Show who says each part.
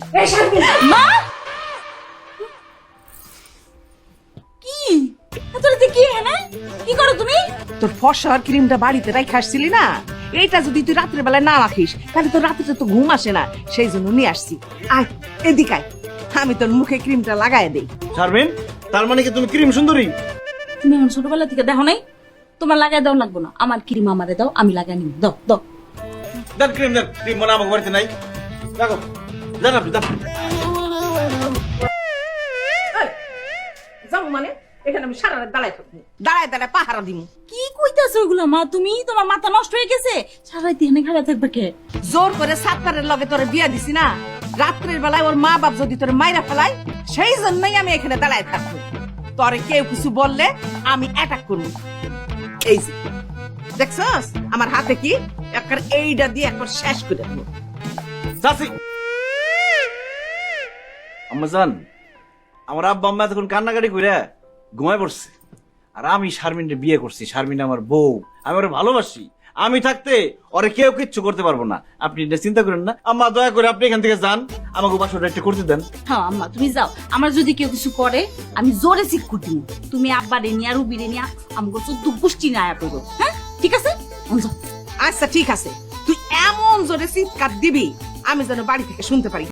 Speaker 1: মা কি এতরাতে কি হ্যাঁ কি করো তুমি?
Speaker 2: তোর ফর্সার ক্রিমটা বাড়িতে রাখে আসছিলি না, এইটা যদি তুই রাত্রে বেলায় না রাখিস তাহলে তোর রাত্রে তো ঘুম আসে না, সেই জন্য নিয়ে আসছি। আয় এদিকে আয়, আমি তোর মুখে ক্রিমটা লাগায় দেই।
Speaker 3: শারমিন, তার মানে কি তুমি ক্রিম সুন্দরী?
Speaker 1: তুমি এখন ছোটবেলা থেকে দেখো নাই? তোমার লাগাই দাও লাগবো না, আমার ক্রিম আমারে দাও, আমি লাগাই নিব। দাও দাও
Speaker 3: দেন ক্রিম, দেন ক্রিম, মানে আমার বাড়িতে নাই। দেখো দেন আপনি, দেন।
Speaker 2: যাবো মানে এখানে আমি সারা রাত দাঁড়ায় থাকবো, দাঁড়ায় দাঁড়ায় পাহারা দিব।
Speaker 1: কি কইতাছো ওইগুলা মা? তুমি তোমার মাথা নষ্ট হয়ে গেছে, সারাইতে এখানে খাড়া থাকবে কে?
Speaker 2: জোর করে সাতটারের লগে তোরে বিয়া দিছি না, রাত্রের বেলায় ওর মা বাপ যদি তোরে মাইরা ফেলায় সেই জন্যই আমি এখানে দাঁড়ায় থাকবো। তোরে কেউ কিছু বললে আমি অ্যাটাক করবো। এই যে দেখছস আমার হাতে কি, একবার এইটা দিয়ে একবার শেষ করে দেবো।
Speaker 3: চাচি, আম্মা জান, আমার আব্বা আম্মা এতক্ষণ কান্নাকাটি করে ঘুমায় পড়ছে, আর আমি শারমিনকে বিয়ে করছি। শারমিন আমার বউ, আমি ওরে ভালোবাসি। আমি থাকতে ওরে কেউ কিচ্ছু করতে পারবো না। আপনি এটা চিন্তা করেন না আম্মা, দয়া করে আপনি এখান থেকে যান, আমাকে বাসাটা একটু করতে দেন।
Speaker 1: হ্যাঁ আম্মা তুমি যাও, আমার যদি কেউ কিছু করে আমি জোরে চিৎ দিব। তুমি আব্বা রে নিয়া রুবি রে নিয়া আমাকে চোদ্দ গোষ্ঠী না আয়া করো। হ্যাঁ ঠিক আছে, যাও।
Speaker 2: আচ্ছা ঠিক আছে, তুই এমন জোরে চিৎকার দিবি আমি যেন বাড়ি থেকে শুনতে পারি।